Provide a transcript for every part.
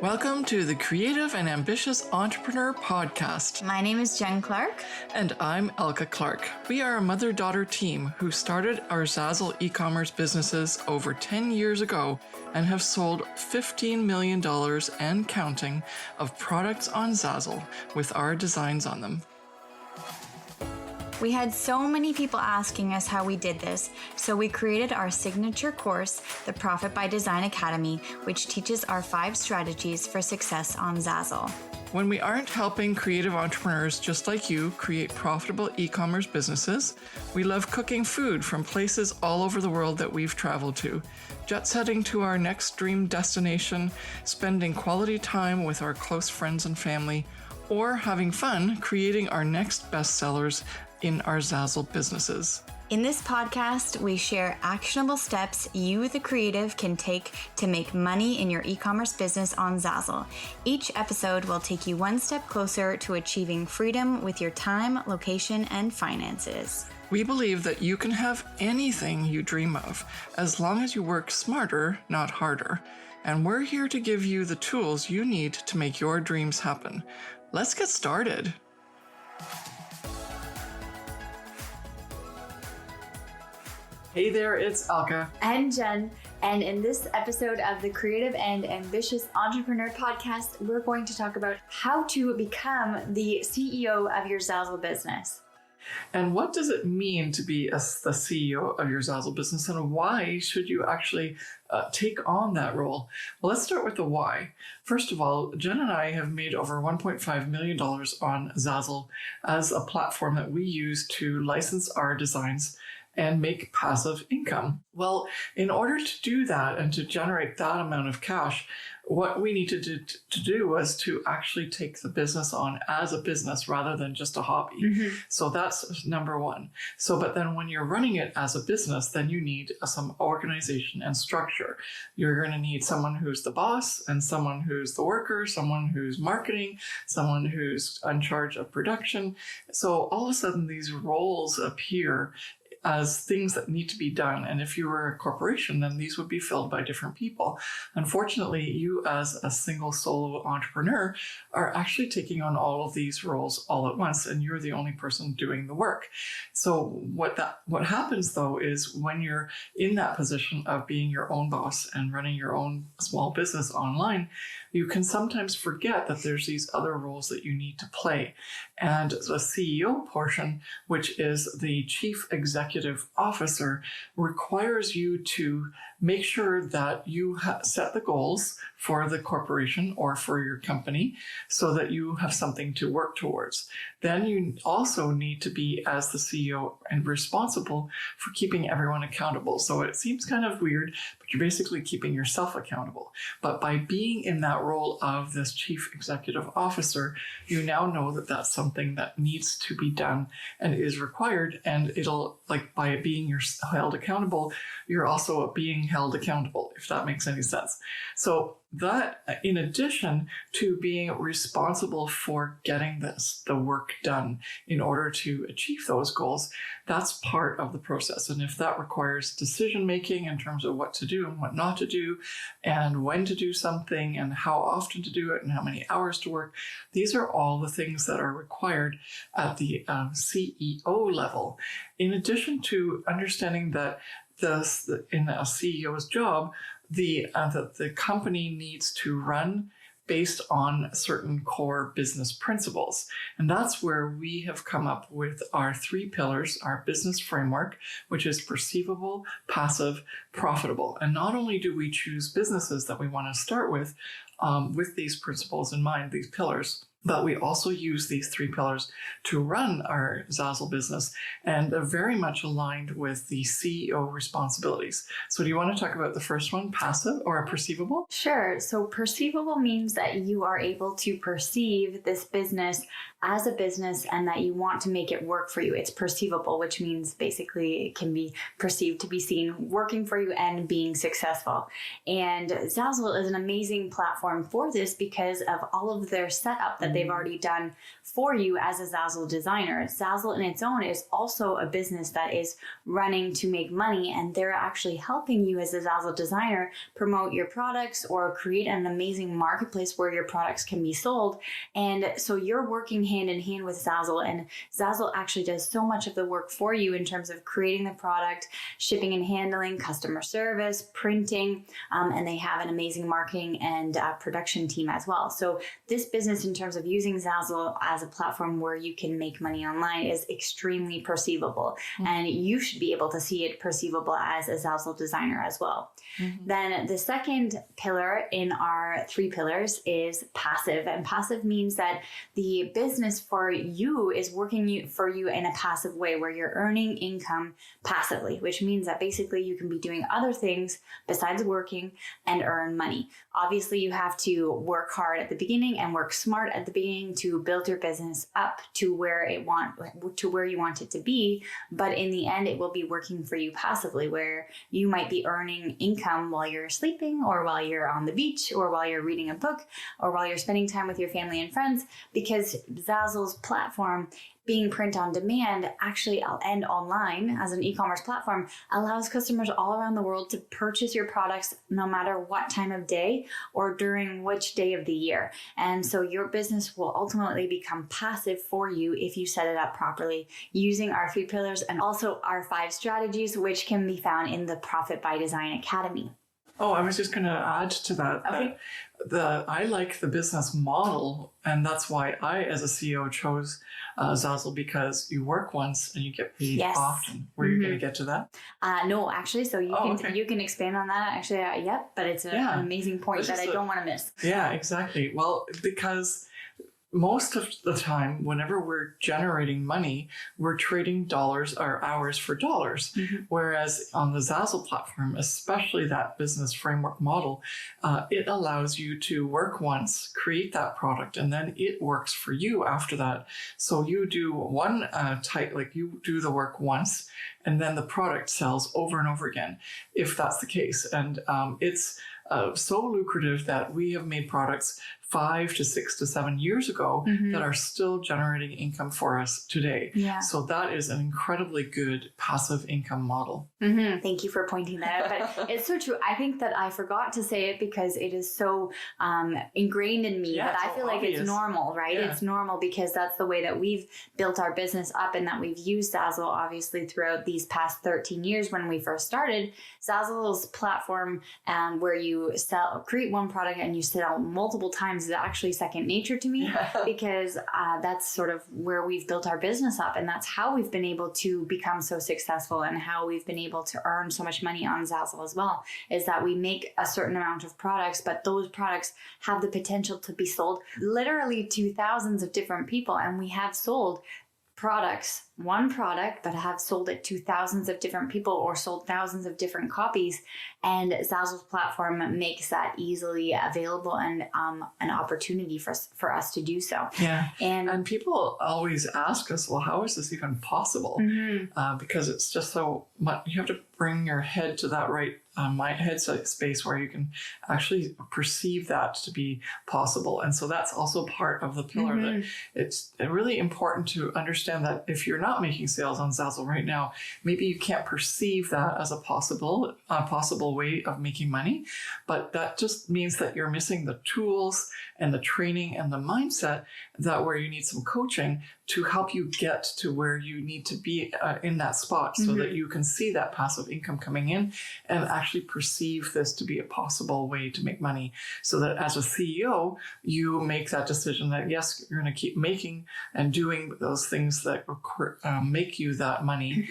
Welcome to the Creative and Ambitious Entrepreneur Podcast. My name is Jen Clark. And I'm Elka Clark. We are a mother-daughter team who started our Zazzle e-commerce businesses over 10 years ago and have sold $15 million and counting of products on Zazzle with our designs on them. We had so many people asking us how we did this, so we created our signature course, the Profit by Design Academy, which teaches our 5 strategies for success on Zazzle. When we aren't helping creative entrepreneurs just like you create profitable e-commerce businesses, we love cooking food from places all over the world that we've traveled to, jet setting to our next dream destination, spending quality time with our close friends and family, or having fun creating our next bestsellers in our Zazzle businesses. In this podcast, we share actionable steps you, the creative, can take to make money in your e-commerce business on Zazzle. Each episode will take you one step closer to achieving freedom with your time, location, and finances. We believe that you can have anything you dream of, as long as you work smarter, not harder. And we're here to give you the tools you need to make your dreams happen. Let's get started. Hey there, it's Elka. And Jen. And in this episode of the Creative and Ambitious Entrepreneur Podcast, we're going to talk about how to become the CEO of your Zazzle business. And what does it mean to be the CEO of your Zazzle business, and why should you actually take on that role? Well, let's start with the why. First of all, Jen and I have made over $1.5 million on Zazzle as a platform that we use to license our designs and make passive income. Well, in order to do that and to generate that amount of cash, what we needed to do was to actually take the business on as a business rather than just a hobby. Mm-hmm. So that's number one. But then when you're running it as a business, then you need some organization and structure. You're going to need someone who's the boss and someone who's the worker, someone who's marketing, someone who's in charge of production. So all of a sudden these roles appear as things that need to be done. And if you were a corporation, then these would be filled by different people. Unfortunately, you as a single solo entrepreneur are actually taking on all of these roles all at once, and you're the only person doing the work. So what happens though is when you're in that position of being your own boss and running your own small business online, you can sometimes forget that there's these other roles that you need to play. And the CEO portion, which is the Chief Executive Officer, requires you to make sure that you set the goals for the corporation or for your company so that you have something to work towards. Then you also need to be, as the CEO, and responsible for keeping everyone accountable. So it seems kind of weird, but you're basically keeping yourself accountable. But by being in that role of this Chief Executive Officer, you now know that that's something that needs to be done and is required. And it'll, like, by being held accountable, you're also being held accountable, if that makes any sense. So that, in addition to being responsible for getting the work done in order to achieve those goals, that's part of the process. And if that requires decision making in terms of what to do and what not to do, and when to do something and how often to do it and how many hours to work, these are all the things that are required at the CEO level. In addition to understanding that in a CEO's job, the company needs to run based on certain core business principles. And that's where we have come up with our 3 pillars, our business framework, which is perceivable, passive, profitable. And not only do we choose businesses that we want to start with these principles in mind, these pillars, but we also use these 3 pillars to run our Zazzle business, and they're very much aligned with the CEO responsibilities. So do you want to talk about the first one, passive or perceivable? Sure. So perceivable means that you are able to perceive this business as a business and that you want to make it work for you. It's perceivable, which means basically it can be perceived to be seen working for you and being successful. And Zazzle is an amazing platform for this because of all of their setup that that they've already done for you as a Zazzle designer. Zazzle in its own is also a business that is running to make money, and they're actually helping you as a Zazzle designer promote your products or create an amazing marketplace where your products can be sold. And so you're working hand in hand with Zazzle, and Zazzle actually does so much of the work for you in terms of creating the product, shipping and handling, customer service, printing, and they have an amazing marketing and production team as well. So this business, in terms of using Zazzle as a platform where you can make money online, is extremely perceivable, and you should be able to see it perceivable as a Zazzle designer as well. Then the second pillar in our 3 pillars is passive, and passive means that the business for you is working for you in a passive way where you're earning income passively, which means that basically you can be doing other things besides working and earn money. Obviously, you have to work hard at the beginning and work smart at the beginning to build your business up to where you want it to be. But in the end, it will be working for you passively, where you might be earning income while you're sleeping, or while you're on the beach, or while you're reading a book, or while you're spending time with your family and friends, because Zazzle's platform, being print on demand, actually, and online as an e-commerce platform, allows customers all around the world to purchase your products no matter what time of day or during which day of the year. And so your business will ultimately become passive for you if you set it up properly using our 3 pillars and also our 5 strategies, which can be found in the Profit by Design Academy. Oh, I was just going to add to that. Okay. I like the business model, and that's why I, as a CEO, chose Zazzle, because you work once and you get paid often. Were you going to get to that? No, actually. So you can expand on that. Actually, yep. But it's an amazing point that I don't want to miss. Yeah, exactly. Well, because most of the time, whenever we're generating money, we're trading dollars or hours for dollars. Whereas on the Zazzle platform, especially that business framework model, it allows you to work once, create that product, and then it works for you after that. So you do you do the work once, and then the product sells over and over again, if that's the case. And it's so lucrative that we have made products 5 to 6 to 7 years ago that are still generating income for us today. Yeah. So that is an incredibly good passive income model. Thank you for pointing that out. But it's so true. I think that I forgot to say it because it is so ingrained in me that I feel like it's normal, right? Yeah. It's normal because that's the way that we've built our business up, and that we've used Zazzle obviously throughout these past 13 years. When we first started, Zazzle's platform where you create one product and you sell multiple times is actually second nature to me, because that's sort of where we've built our business up, and that's how we've been able to become so successful, and how we've been able to earn so much money on Zazzle as well, is that we make a certain amount of products, but those products have the potential to be sold literally to thousands of different people. And we have sold one product, but have sold it to thousands of different people, or sold thousands of different copies. And Zazzle's platform makes that easily available and an opportunity for us to do so. Yeah. And people always ask us, well, how is this even possible? Because it's just so much, you have to bring your head to that right head space where you can actually perceive that to be possible. And so that's also part of the pillar that it's really important to understand that if you're not making sales on Zazzle right now, maybe you can't perceive that as a possible way of making money, but that just means that you're missing the tools and the training and the mindset that where you need some coaching to help you get to where you need to be in that spot, so that you can see that passive income coming in and actually perceive this to be a possible way to make money, so that as a CEO, you make that decision that yes, you're going to keep making and doing those things that make you that money,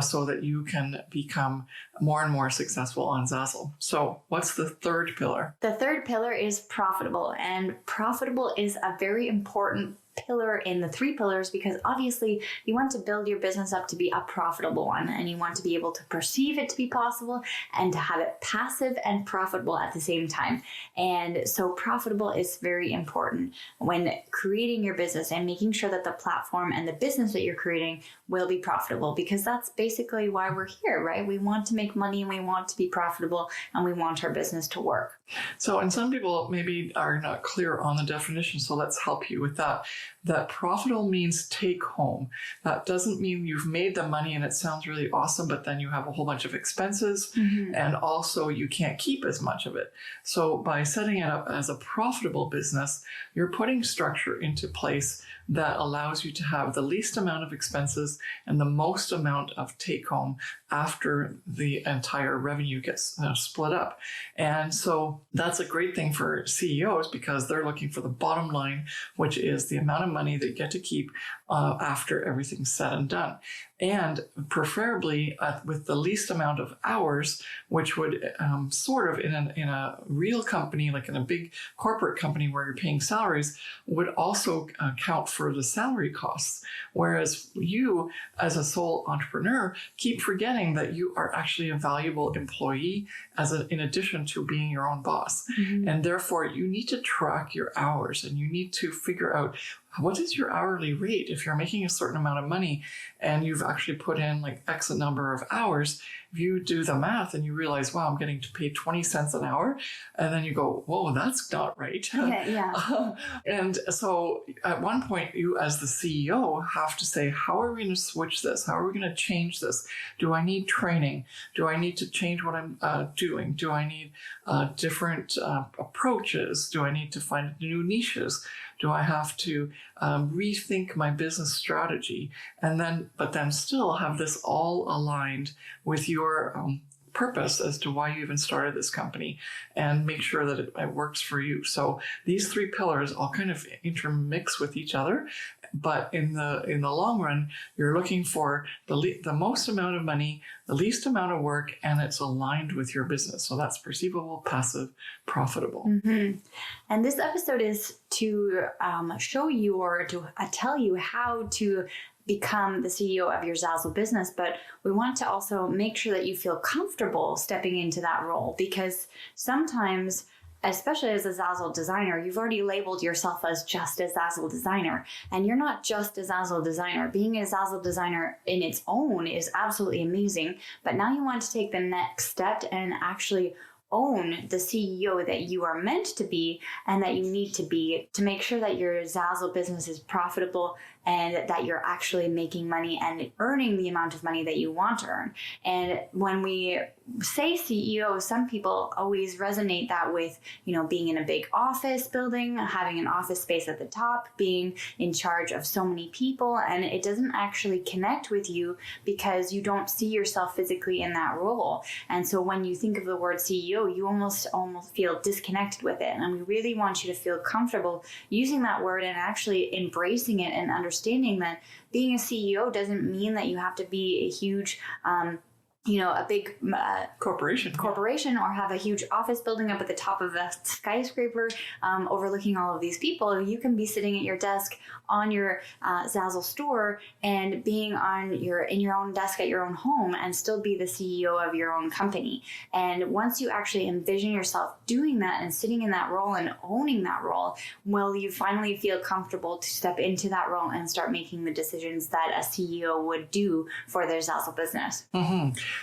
so that you can become more and more successful on Zazzle. So what's the third pillar? The third pillar is profitable, and profitable is a very important pillar in the 3 pillars, because obviously you want to build your business up to be a profitable one, and you want to be able to perceive it to be possible and to have it passive and profitable at the same time. And so profitable is very important when creating your business and making sure that the platform and the business that you're creating will be profitable, because that's basically why we're here, right? We want to make money and we want to be profitable and we want our business to work. So, and some people maybe are not clear on the definition, so let's help you with that. That profitable means take home. That doesn't mean you've made the money and it sounds really awesome, but then you have a whole bunch of expenses and also you can't keep as much of it. So by setting it up as a profitable business, you're putting structure into place that allows you to have the least amount of expenses and the most amount of take home after the entire revenue gets split up. And so that's a great thing for CEOs because they're looking for the bottom line, which is the amount of money they get to keep after everything's said and done. And preferably with the least amount of hours, which would sort of in a real company, like in a big corporate company where you're paying salaries, would also count for the salary costs. Whereas you, as a sole entrepreneur, keep forgetting that you are actually a valuable employee in addition to being your own boss. And therefore, you need to track your hours and you need to figure out what is your hourly rate. If you're making a certain amount of money and you've actually put in like X number of hours, if you do the math and you realize, wow, I'm getting to pay 20 cents an hour, and then you go, whoa, that's not right. And so at one point, you as the CEO have to say, how are we going to switch this? How are we going to change this? Do I need training? Do I need to change what I'm doing? Do I need different approaches? Do I need to find new niches? Do I have to rethink my business strategy? But then still have this all aligned with your purpose as to why you even started this company, and make sure that it works for you. So these 3 pillars all kind of intermix with each other. But in the long run, you're looking for the most amount of money, the least amount of work, and it's aligned with your business. So that's perceivable, passive, profitable. And this episode is to show you or to tell you how to become the CEO of your Zazzle business, but we want to also make sure that you feel comfortable stepping into that role, because sometimes, especially as a Zazzle designer, you've already labeled yourself as just a Zazzle designer, and you're not just a Zazzle designer. Being a Zazzle designer in its own is absolutely amazing, but now you want to take the next step and actually own the CEO that you are meant to be and that you need to be to make sure that your Zazzle business is profitable and that you're actually making money and earning the amount of money that you want to earn. And when we say CEO, some people always resonate that with, being in a big office building, having an office space at the top, being in charge of so many people, and it doesn't actually connect with you because you don't see yourself physically in that role. And so when you think of the word CEO, you almost feel disconnected with it. And we really want you to feel comfortable using that word and actually embracing it and understanding that being a CEO doesn't mean that you have to be a huge a big corporation or have a huge office building up at the top of a skyscraper overlooking all of these people. You can be sitting at your desk on your Zazzle store and being in your own desk at your own home and still be the CEO of your own company. And once you actually envision yourself doing that and sitting in that role and owning that role, well, you finally feel comfortable to step into that role and start making the decisions that a CEO would do for their Zazzle business.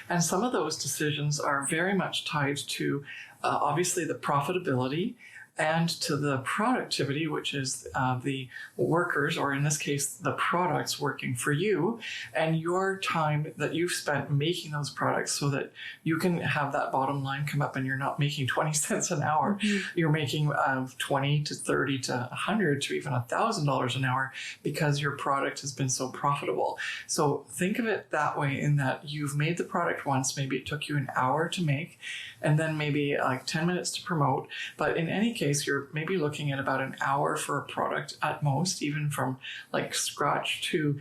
And some of those decisions are very much tied to obviously the profitability and to the productivity, which is the workers, or in this case, the products working for you, and your time that you've spent making those products so that you can have that bottom line come up and you're not making 20 cents an hour. You're making 20 to 30 to 100 to even $1,000 an hour because your product has been so profitable. So think of it that way, in that you've made the product once, maybe it took you an hour to make, and then maybe like 10 minutes to promote. But in any case, you're maybe looking at about an hour for a product at most, even from like scratch to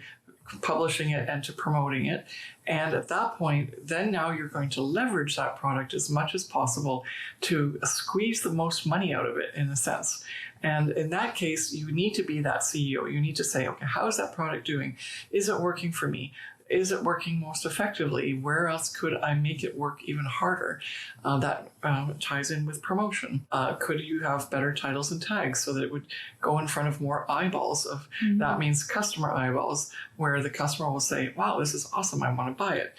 publishing it and to promoting it. And at that point, then now you're going to leverage that product as much as possible to squeeze the most money out of it, in a sense. And in that case, you need to be that CEO. You need to say, okay, how is that product doing? Is it working for me? Is it working most effectively? Where else could I make it work even harder? That ties in with promotion. Could you have better titles and tags so that it would go in front of more eyeballs? That means customer eyeballs, where the customer will say, wow, this is awesome, I want to buy it.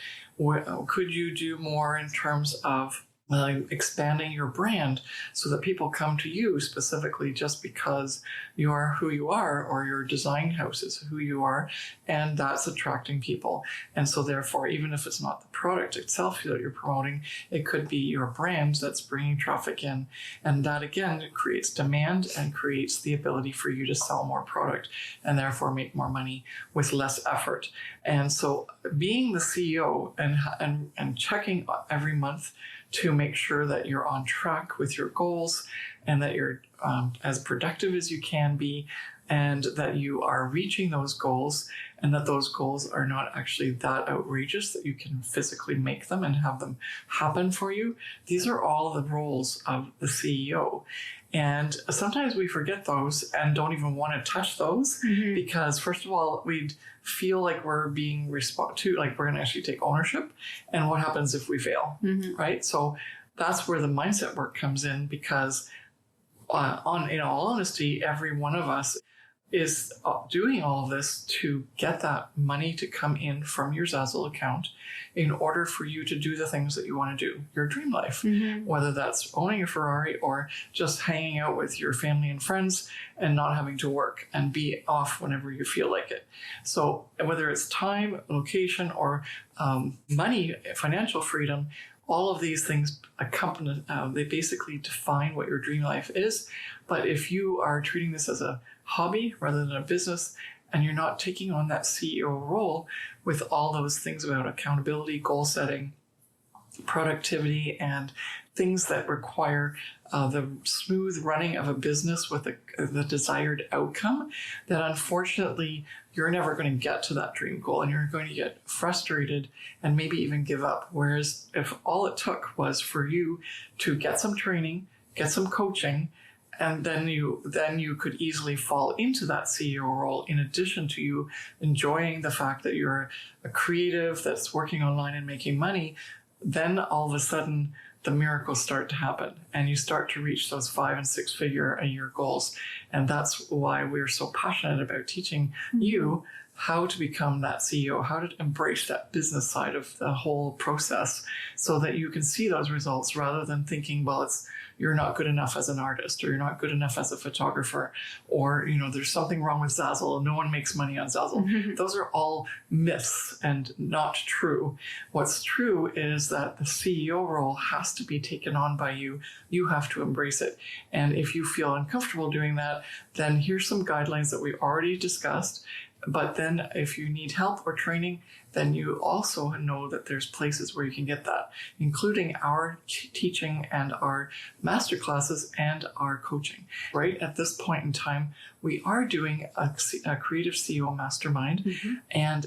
Could you do more in terms of expanding your brand so that people come to you specifically just because you are who you are, or your design house is who you are, and that's attracting people. And so therefore, even if it's not the product itself that you're promoting, it could be your brand that's bringing traffic in. And that again creates demand and creates the ability for you to sell more product and therefore make more money with less effort. And so being the CEO and checking every month to make sure that you're on track with your goals and that you're as productive as you can be, and that you are reaching those goals, and that those goals are not actually that outrageous that you can physically make them and have them happen for you. These are all the roles of the CEO. And sometimes we forget those and don't even want to touch those because, first of all, we'd feel like we're being like we're going to actually take ownership. And what happens if we fail, right? So that's where the mindset work comes in, because in all honesty, every one of us is doing all of this to get that money to come in from your Zazzle account in order for you to do the things that you want to do, your dream life, whether that's owning a Ferrari or just hanging out with your family and friends and not having to work and be off whenever you feel like it. So whether it's time, location, or money, financial freedom, all of these things accompany, they basically define what your dream life is. But if you are treating this as a hobby rather than a business, and you're not taking on that CEO role with all those things about accountability, goal setting, productivity, and things that require the smooth running of a business with the desired outcome, then unfortunately you're never going to get to that dream goal, and you're going to get frustrated and maybe even give up. Whereas if all it took was for you to get some training, get some coaching, and then you could easily fall into that CEO role, in addition to you enjoying the fact that you're a creative that's working online and making money, then all of a sudden the miracles start to happen and you start to reach those 5 and 6 figure a year goals. And that's why we're so passionate about teaching you how to become that CEO, how to embrace that business side of the whole process so that you can see those results rather than thinking, well, you're not good enough as an artist, or you're not good enough as a photographer, or, there's something wrong with Zazzle. No one makes money on Zazzle. Those are all myths and not true. What's true is that the CEO role has to be taken on by you. You have to embrace it. And if you feel uncomfortable doing that, then here's some guidelines that we already discussed. But then if you need help or training, then you also know that there's places where you can get that, including our teaching and our masterclasses and our coaching. Right at this point in time, we are doing a creative CEO mastermind, and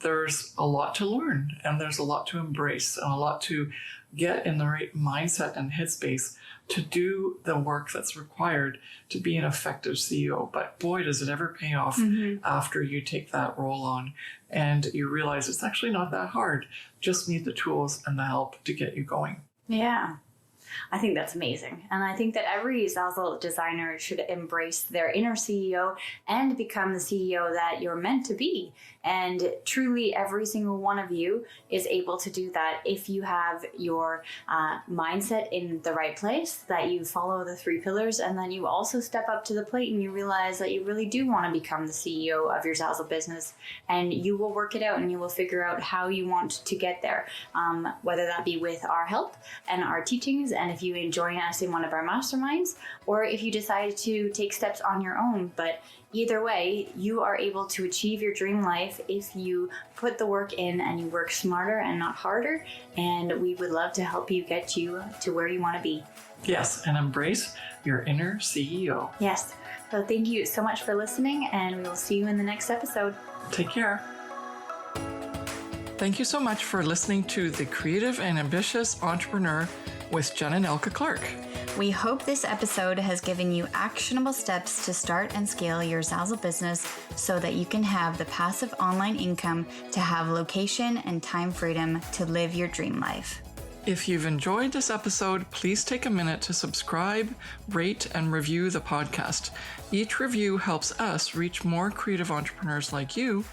there's a lot to learn, and there's a lot to embrace, and a lot to get in the right mindset and headspace to do the work that's required to be an effective CEO. But boy, does it ever pay off after you take that role on and you realize it's actually not that hard. Just need the tools and the help to get you going. Yeah. I think that's amazing. And I think that every Zazzle designer should embrace their inner CEO and become the CEO that you're meant to be. And truly, every single one of you is able to do that if you have your mindset in the right place, that you follow the 3 pillars, and then you also step up to the plate and you realize that you really do want to become the CEO of your Zazzle business. And you will work it out and you will figure out how you want to get there, whether that be with our help and our teachings, and if you join us in one of our masterminds, or if you decide to take steps on your own. But either way, you are able to achieve your dream life if you put the work in and you work smarter and not harder. And we would love to help you get you to where you want to be. Yes, and embrace your inner CEO. Yes. So thank you so much for listening, and we will see you in the next episode. Take care. Thank you so much for listening to The Creative and Ambitious Entrepreneur with Jen and Elka Clark. We hope this episode has given you actionable steps to start and scale your Zazzle business so that you can have the passive online income to have location and time freedom to live your dream life. If you've enjoyed this episode, please take a minute to subscribe, rate, and review the podcast. Each review helps us reach more creative entrepreneurs like you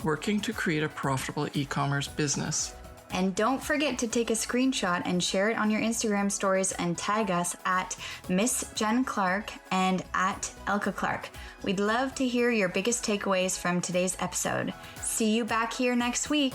working to create a profitable e-commerce business. And don't forget to take a screenshot and share it on your Instagram stories and tag us at Miss Jen Clark and at Elka Clark. We'd love to hear your biggest takeaways from today's episode. See you back here next week.